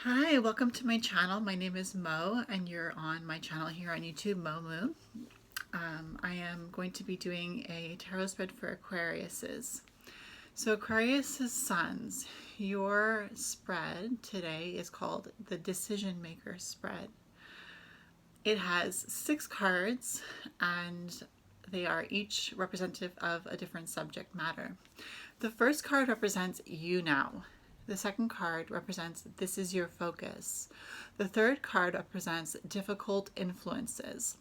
Hi, welcome to my channel. My name is Mo and you're on my channel here on YouTube, Mo Moo. I am going to be doing a tarot spread for Aquariuses. So Aquarius' sons, your spread today is called the Decision Maker spread. It has 6 cards and they are each representative of a different subject matter. The first card represents you now. The second card represents this is your focus. The third card represents difficult influences.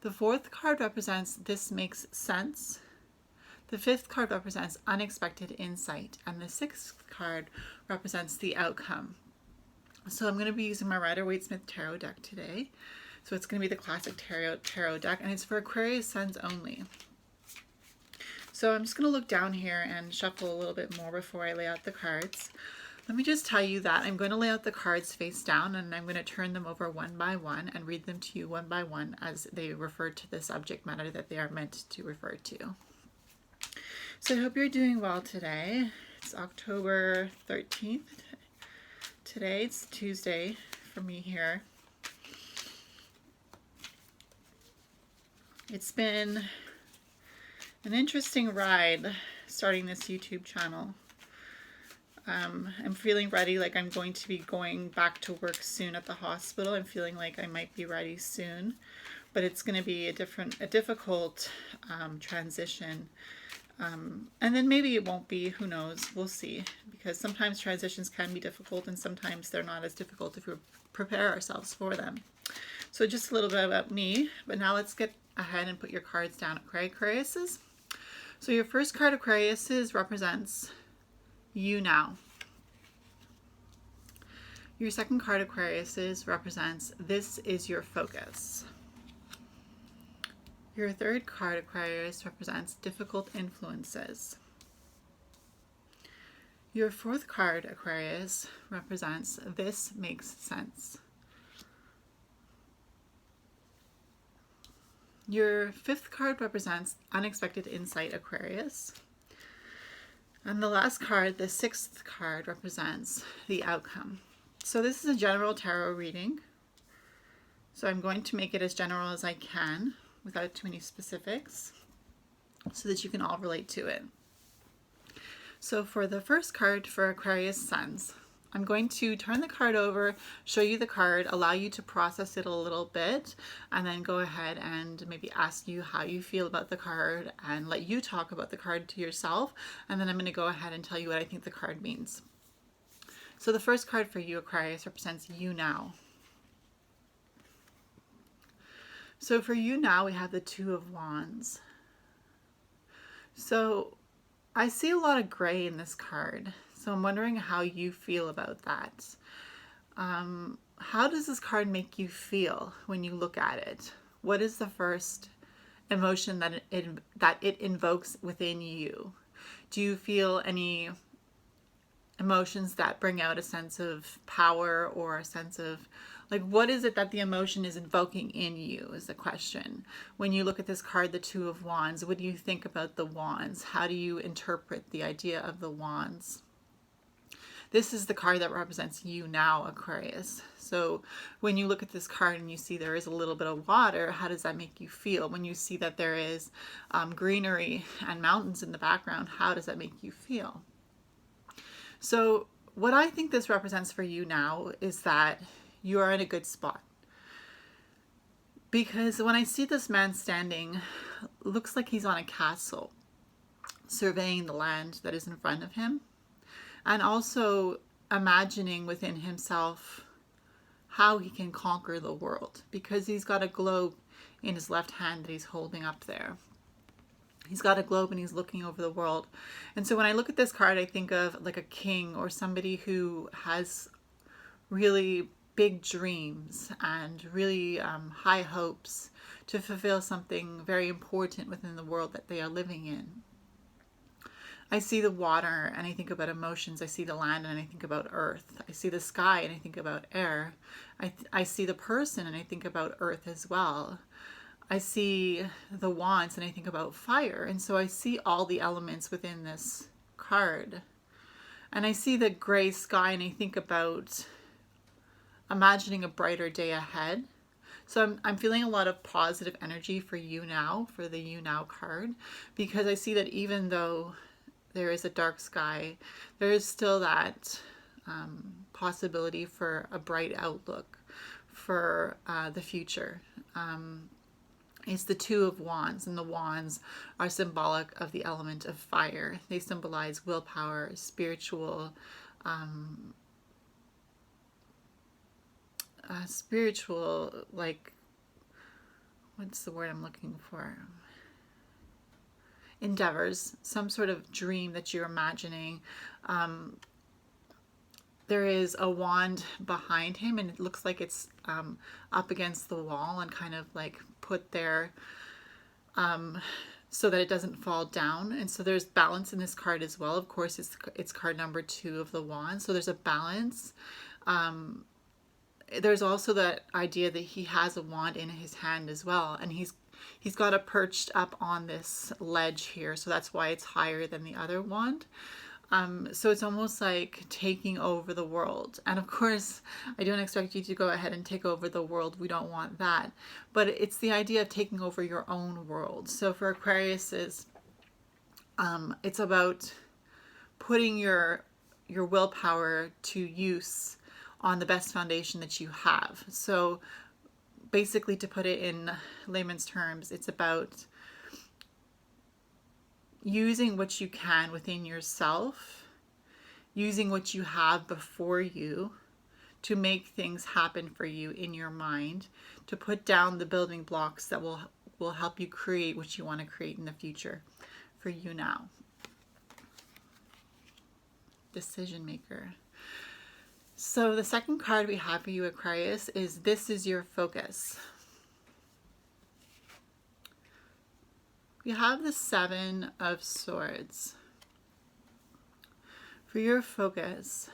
The fourth card represents this makes sense. The fifth card represents unexpected insight. And the sixth card represents the outcome. So I'm going to be using my Rider-Waite-Smith Tarot deck today. So it's going to be the classic tarot deck, and it's for Aquarius Suns only. So I'm just going to look down here and shuffle a little bit more before I lay out the cards. Let me just tell you that I'm going to lay out the cards face down and I'm going to turn them over one by one and read them to you one by one as they refer to the subject matter that they are meant to refer to. So I hope you're doing well today. It's October 13th. Today it's Tuesday for me here. It's been an interesting ride starting this YouTube channel. I'm feeling ready, like I'm going to be going back to work soon at the hospital. I'm feeling like I might be ready soon, but it's going to be a difficult transition. And then maybe it won't be, who knows, we'll see, because sometimes transitions can be difficult and sometimes they're not as difficult if we prepare ourselves for them. So just a little bit about me, but now let's get ahead and put your cards down, Aquariuses. So your first card, Aquariuses, represents you now. Your second card, Aquariuses, represents this is your focus. Your third card, Aquarius, represents difficult influences. Your fourth card, Aquarius, represents this makes sense. Your fifth card represents unexpected insight, Aquarius. And the last card, the sixth card, represents the outcome. So this is a general tarot reading. So I'm going to make it as general as I can without too many specifics so that you can all relate to it. So for the first card for Aquarius Suns, I'm going to turn the card over, show you the card, allow you to process it a little bit, and then go ahead and maybe ask you how you feel about the card and let you talk about the card to yourself. And then I'm going to go ahead and tell you what I think the card means. So the first card for you, Aquarius, represents you now. So for you now, we have the Two of Wands. So I see a lot of gray in this card. So I'm wondering how you feel about that. How does this card make you feel when you look at it? What is the first emotion that it invokes within you? Do you feel any emotions that bring out a sense of power or a sense of, like, what is it that the emotion is invoking in you is the question. When you look at this card, the Two of Wands, what do you think about the wands? How do you interpret the idea of the wands? This is the card that represents you now, Aquarius. So when you look at this card and you see there is a little bit of water, how does that make you feel? When you see that there is greenery and mountains in the background, how does that make you feel? So what I think this represents for you now is that you are in a good spot. Because when I see this man standing, looks like he's on a castle, surveying the land that is in front of him. And also imagining within himself how he can conquer the world, because he's got a globe in his left hand that he's holding up there. He's got a globe and he's looking over the world. And so when I look at this card, I think of like a king or somebody who has really big dreams and really high hopes to fulfill something very important within the world that they are living in. I see the water and I think about emotions. I see the land and I think about earth. I see the sky and I think about air. I see the person and I think about earth as well. I see the wands and I think about fire. And so I see all the elements within this card. And I see the gray sky and I think about imagining a brighter day ahead. So I'm feeling a lot of positive energy for you now, for the you now card, because I see that even though there is a dark sky, there is still that possibility for a bright outlook for the future. It's the Two of Wands, and the wands are symbolic of the element of fire. They symbolize willpower, spiritual, like, what's the word I'm looking for? Endeavors, some sort of dream that you're imagining. There is a wand behind him, and it looks like it's up against the wall and kind of like put there so that it doesn't fall down. And so there's balance in this card as well. Of course, it's card number 2 of the wand, so there's a balance. There's also that idea that he has a wand in his hand as well, and he's got it perched up on this ledge here, so that's why it's higher than the other wand. So it's almost like taking over the world. And of course, I don't expect you to go ahead and take over the world. We don't want that. But it's the idea of taking over your own world. So for Aquarius, it's about putting your willpower to use on the best foundation that you have. So basically, to put it in layman's terms, it's about using what you can within yourself, using what you have before you to make things happen for you in your mind, to put down the building blocks that will help you create what you want to create in the future for you now. Decision maker. So the second card we have for you, Aquarius, is This Is Your Focus. We have the 7 of Swords. For your focus,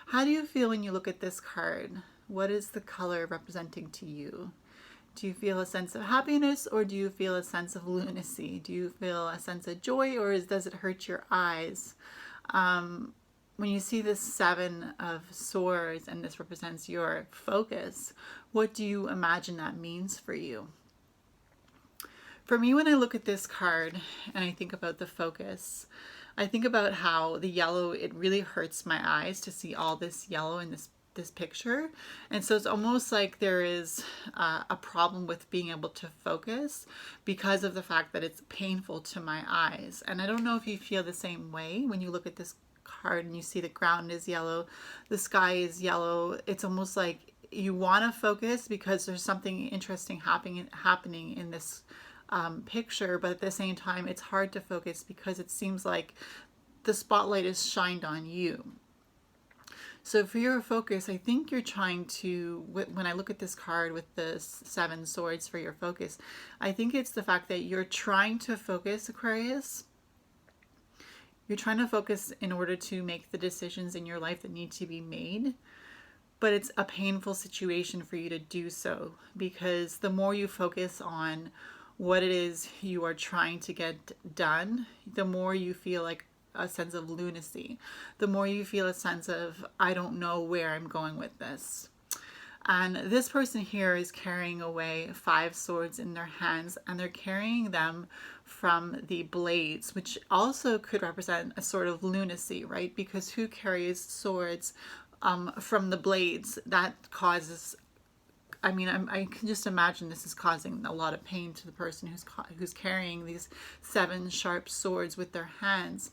how do you feel when you look at this card? What is the color representing to you? Do you feel a sense of happiness, or do you feel a sense of lunacy? Do you feel a sense of joy, or does it hurt your eyes? When you see this 7 of Swords and this represents your focus, what do you imagine that means for you? For me, when I look at this card and I think about the focus, I think about how the yellow, it really hurts my eyes to see all this yellow in this picture. And so it's almost like there is a problem with being able to focus because of the fact that it's painful to my eyes. And I don't know if you feel the same way when you look at this card and you see the ground is yellow, the sky is yellow. It's almost like you want to focus because there's something interesting happening in this picture, but at the same time it's hard to focus because it seems like the spotlight is shined on you. So for your focus, I think you're trying to, when I look at this card with the 7 swords for your focus, I think it's the fact that you're trying to focus, Aquarius. You're trying to focus in order to make the decisions in your life that need to be made. But it's a painful situation for you to do so, because the more you focus on what it is you are trying to get done, the more you feel like a sense of lunacy, the more you feel a sense of, I don't know where I'm going with this. And this person here is carrying away 5 swords in their hands, and they're carrying them from the blades, which also could represent a sort of lunacy, right? Because who carries swords from the blades? That causes, I mean, I can just imagine this is causing a lot of pain to the person who's carrying these 7 sharp swords with their hands.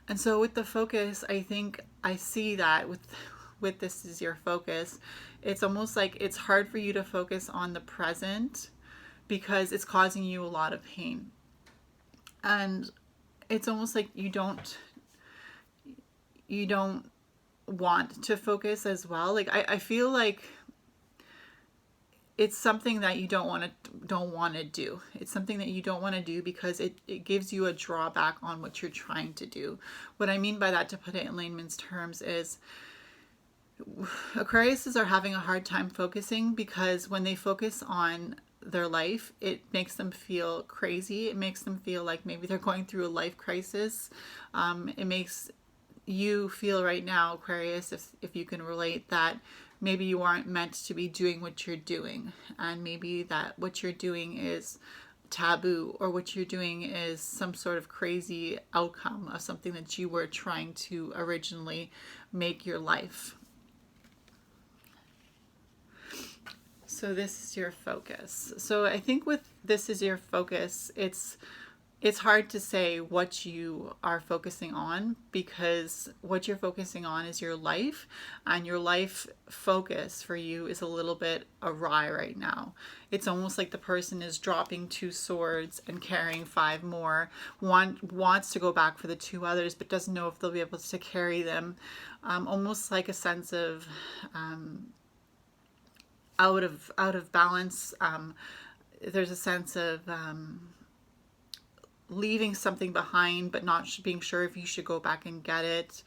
And so with the focus, I think I see that with This Is Your Focus, it's almost like it's hard for you to focus on the present because it's causing you a lot of pain. And it's almost like you don't want to focus as well. Like I feel like it's something that you don't want to do. It's something that you don't want to do because it gives you a drawback on what you're trying to do. What I mean by that, to put it in layman's terms, is Aquariuses are having a hard time focusing because when they focus on their life, it makes them feel crazy. It makes them feel like maybe they're going through a life crisis. It makes you feel right now, Aquarius, if you can relate, that maybe you aren't meant to be doing what you're doing, and maybe that what you're doing is taboo, or what you're doing is some sort of crazy outcome of something that you were trying to originally make your life. So this is your focus. So I think with this is your focus, it's hard to say what you are focusing on, because what you're focusing on is your life, and your life focus for you is a little bit awry right now. It's almost like the person is dropping 2 swords and carrying 5 more, wants to go back for the 2 others, but doesn't know if they'll be able to carry them. Almost like a sense of out of balance. There's a sense of leaving something behind, but not being sure if you should go back and get it.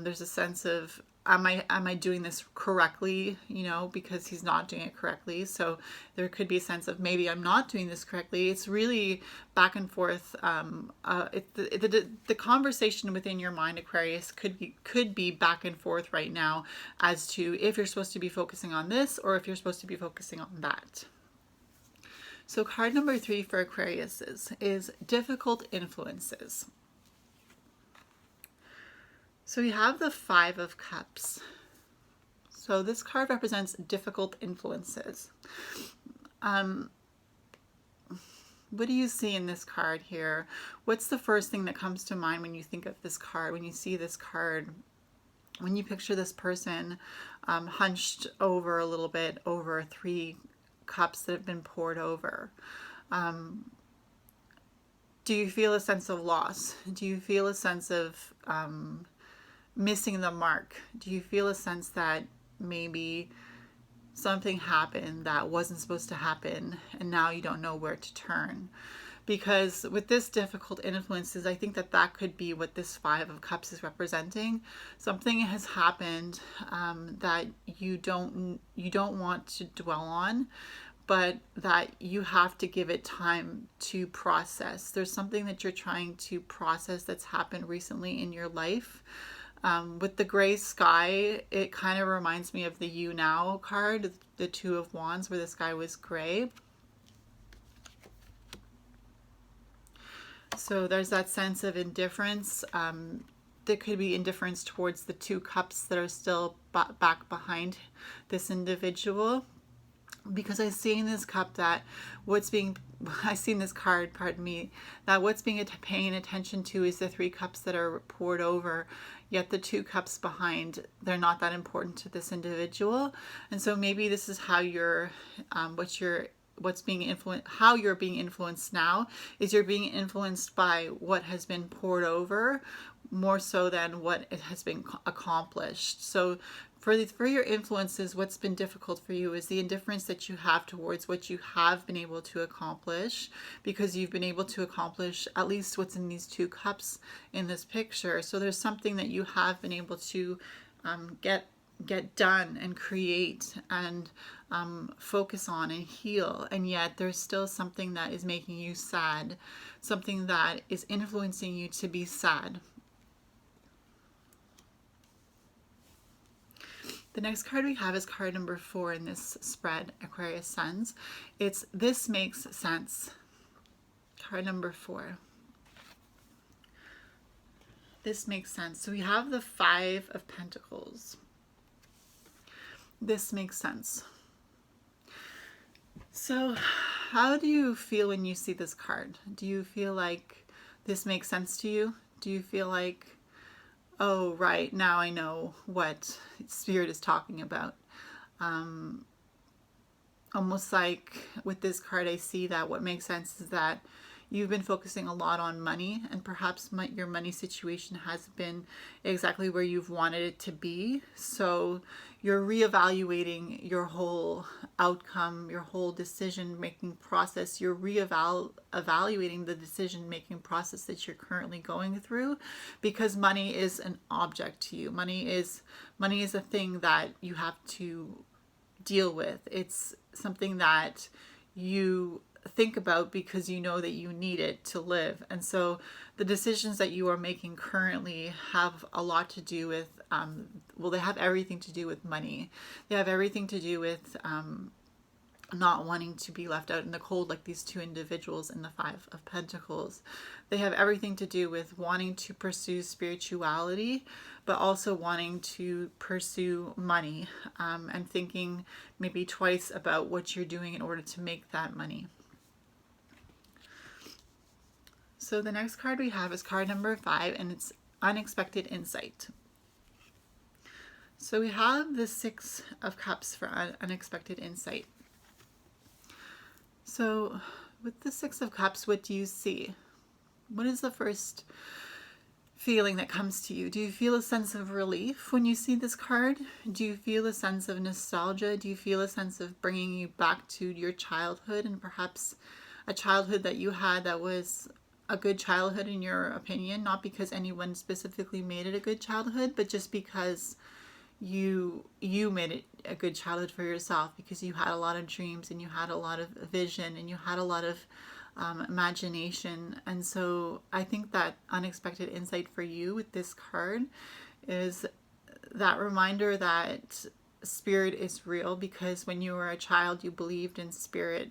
There's a sense of, am I doing this correctly? You know, because he's not doing it correctly. So there could be a sense of, maybe I'm not doing this correctly. It's really back and forth. The conversation within your mind, Aquarius, could be back and forth right now as to if you're supposed to be focusing on this or if you're supposed to be focusing on that. So card number 3 for Aquarius is difficult influences. So we have the 5 of Cups. So this card represents difficult influences. What do you see in this card here? What's the first thing that comes to mind when you think of this card, when you see this card? When you picture this person hunched over a little bit over 3 cups that have been poured over. Do you feel a sense of loss? Do you feel a sense of missing the mark? Do you feel a sense that maybe something happened that wasn't supposed to happen and now you don't know where to turn? Because with this difficult influences, I think that could be what this 5 of Cups is representing. Something has happened that you don't want to dwell on, but that you have to give it time to process. There's something that you're trying to process that's happened recently in your life. With the gray sky, it kind of reminds me of the You Now card, the 2 of Wands, where the sky was gray. So there's that sense of indifference. There could be indifference towards the 2 cups that are still back behind this individual. Because I see in this cup that I see in this card, pardon me, that what's being paying attention to is the 3 cups that are poured over, yet the 2 cups behind, they're not that important to this individual. And so maybe this is how what's being influenced, how you're being influenced now is you're being influenced by what has been poured over more so than what it has been accomplished. So for your influences, what's been difficult for you is the indifference that you have towards what you have been able to accomplish, because you've been able to accomplish at least what's in these 2 cups in this picture. So there's something that you have been able to get done and create and focus on and heal, and yet there's still something that is making you sad, something that is influencing you to be sad. The next card we have is card number 4 in this spread, Aquarius Suns. It's This Makes Sense. Card number 4. This makes sense. So we have the 5 of Pentacles. This makes sense. So how do you feel when you see this card? Do you feel like this makes sense to you? Do you feel like, oh, right, now I know what Spirit is talking about? Almost like with this card, I see that what makes sense is that you've been focusing a lot on money, and perhaps your money situation hasn't been exactly where you've wanted it to be. So you're reevaluating your whole outcome, your whole decision-making process. You're evaluating the decision-making process that you're currently going through, because money is an object to you. Money is a thing that you have to deal with. It's something that you think about because you know that you need it to live. And so the decisions that you are making currently have a lot to do with, well, they have everything to do with money. They have everything to do with not wanting to be left out in the cold like these two individuals in the Five of Pentacles. They have everything to do with wanting to pursue spirituality, but also wanting to pursue money, and thinking maybe twice about what you're doing in order to make that money. So the next card we have is card number 5, and it's Unexpected Insight. So we have the Six of Cups for Unexpected Insight. So with the Six of Cups, what do you see? What is the first feeling that comes to you? Do you feel a sense of relief when you see this card? Do you feel a sense of nostalgia? Do you feel a sense of bringing you back to your childhood, and perhaps a childhood that you had that was a good childhood in your opinion? Not because anyone specifically made it a good childhood, but just because you made it a good childhood for yourself, because you had a lot of dreams and you had a lot of vision and you had a lot of imagination. And so I think that unexpected insight for you with this card is that reminder that spirit is real, because when you were a child you believed in spirit.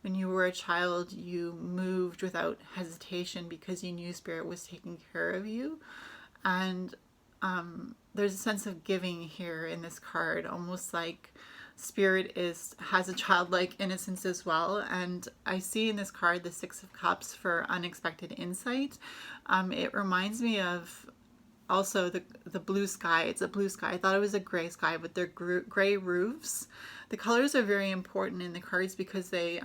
When you were a child you moved without hesitation because you knew spirit was taking care of you. And there's a sense of giving here in this card, almost like spirit has a childlike innocence as well. And I see in this card the Six of Cups for unexpected insight. It reminds me of also the blue sky. It's a blue sky. I thought it was a gray sky, but they're gray roofs. The colors are very important in the cards because they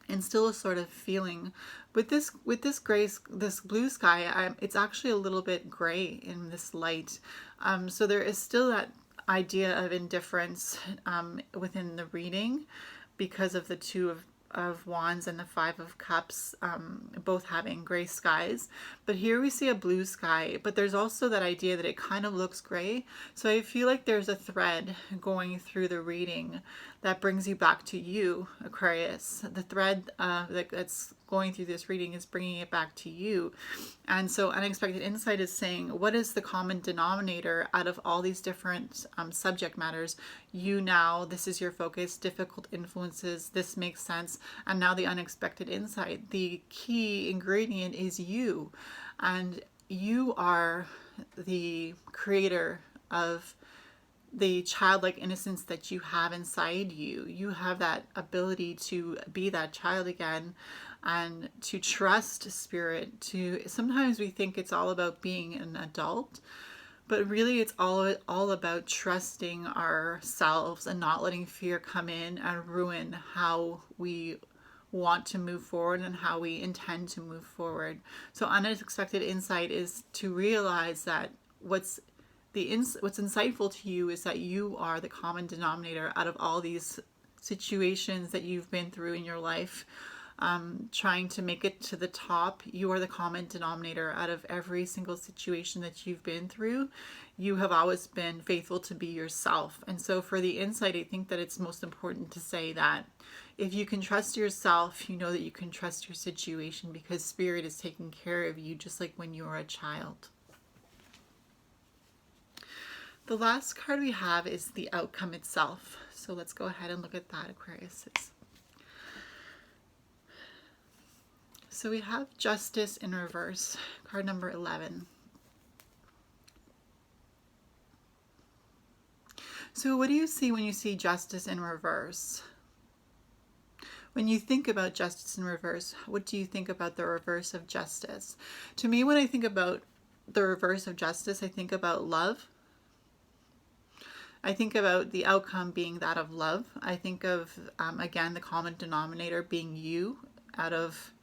instill a sort of feeling. With this blue sky, it's actually a little bit gray in this light. So there is still that idea of indifference within the reading, because of the Two of Wands and the Five of Cups, both having gray skies. But here we see a blue sky, but there's also that idea that it kind of looks gray. So I feel like there's a thread going through the reading that brings you back to you, Aquarius. The thread that's going through this reading is bringing it back to you. And so unexpected insight is saying, what is the common denominator out of all these different subject matters? You now, this is your focus, difficult influences, this makes sense. And now the unexpected insight, the key ingredient is you. And you are the creator of the childlike innocence that you have inside you. You have that ability to be that child again and to trust spirit. Sometimes we think it's all about being an adult, but really it's all about trusting ourselves and not letting fear come in and ruin how we want to move forward and how we intend to move forward. So unexpected insight is to realize that what's insightful to you is that you are the common denominator out of all these situations that you've been through in your life, trying to make it to the top. You are the common denominator out of every single situation that you've been through. You have always been faithful to be yourself. And so for the insight, I think that it's most important to say that if you can trust yourself, you know that you can trust your situation, because spirit is taking care of you just like when you were a child. The last card we have is the outcome itself. So let's go ahead and look at that, Aquarius. So we have Justice in reverse, card number 11. So what do you see when you see Justice in reverse? When you think about Justice in reverse, what do you think about the reverse of Justice? To me, when I think about the reverse of Justice, I think about love. I think about the outcome being that of love. I think of, again, the common denominator being you out of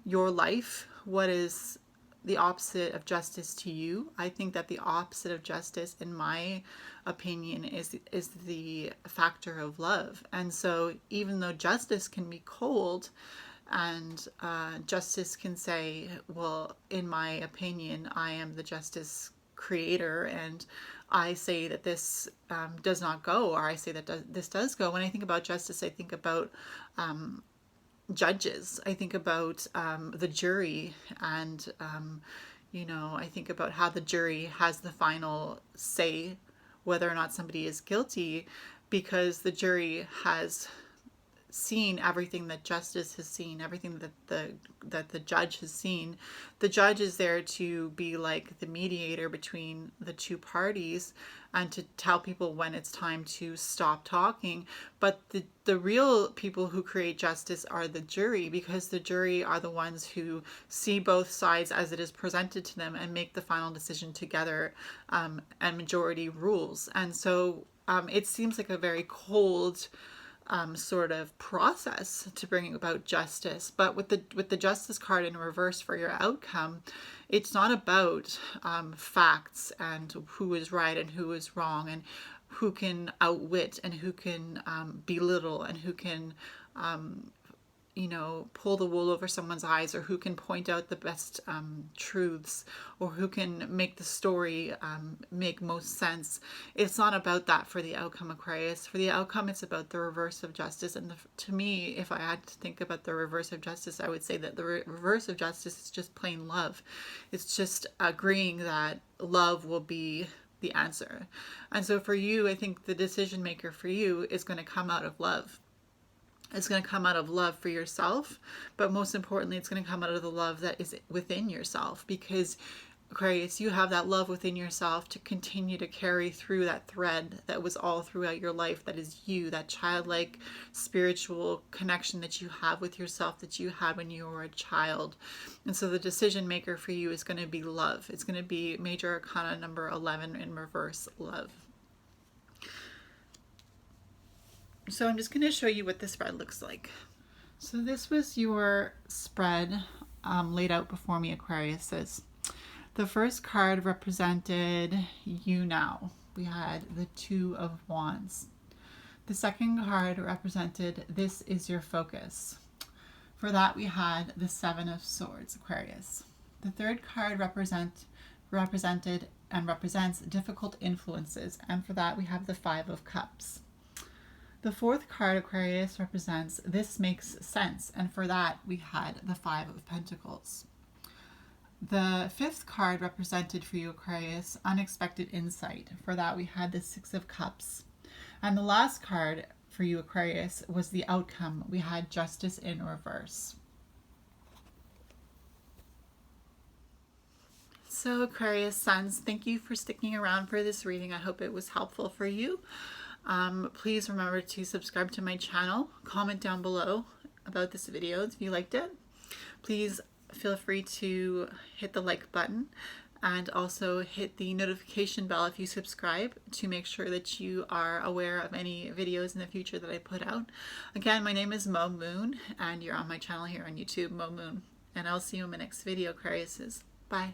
your life. What is the opposite of justice to you? I think that the opposite of justice, in my opinion, is the factor of love. And so even though justice can be cold, and justice can say, well, in my opinion, I am the justice creator, and I say that this does not go, or I say that this does go. When I think about justice, I think about judges. I think about the jury, and I think about how the jury has the final say whether or not somebody is guilty, because the jury has seen everything that justice has seen, everything that the judge has seen. The judge is there to be like the mediator between the two parties and to tell people when it's time to stop talking. But the real people who create justice are the jury, because the jury are the ones who see both sides as it is presented to them and make the final decision together, and majority rules. And so it seems like a very cold sort of process to bring about justice. But with the justice card in reverse for your outcome, it's not about facts and who is right and who is wrong, and who can outwit and who can belittle, and who can pull the wool over someone's eyes, or who can point out the best truths, or who can make the story make most sense. It's not about that for the outcome, Aquarius. For the outcome, it's about the reverse of justice. And to me, if I had to think about the reverse of justice, I would say that the reverse of justice is just plain love. It's just agreeing that love will be the answer. And so for you, I think the decision maker for you is going to come out of love. It's going to come out of love for yourself, but most importantly, it's going to come out of the love that is within yourself, because Aquarius, you have that love within yourself to continue to carry through that thread that was all throughout your life, that is you, that childlike spiritual connection that you have with yourself, that you had when you were a child. And so the decision maker for you is going to be love. It's going to be Major Arcana number 11 in reverse, love. So I'm just going to show you what the spread looks like. So this was your spread laid out before me, Aquariuses. The first card represented you now. We had the Two of Wands. The second card represented this is your focus. For that we had the Seven of Swords, Aquarius. The third card represented and represents difficult influences, and for that we have the Five of Cups. The fourth card, Aquarius, represents this makes sense, and for that we had the Five of Pentacles. The fifth card represented for you, Aquarius, unexpected insight. For that we had the Six of Cups. And the last card for you, Aquarius, was the outcome. We had justice in reverse. So Aquarius Suns, thank you for sticking around for this reading. I hope it was helpful for you. Please remember to subscribe to my channel, comment down below about this video if you liked it. Please feel free to hit the like button and also hit the notification bell if you subscribe, to make sure that you are aware of any videos in the future that I put out. Again, my name is Mo Moon, and you're on my channel here on YouTube, Mo Moon. And I'll see you in my next video, Aquariuses. Bye.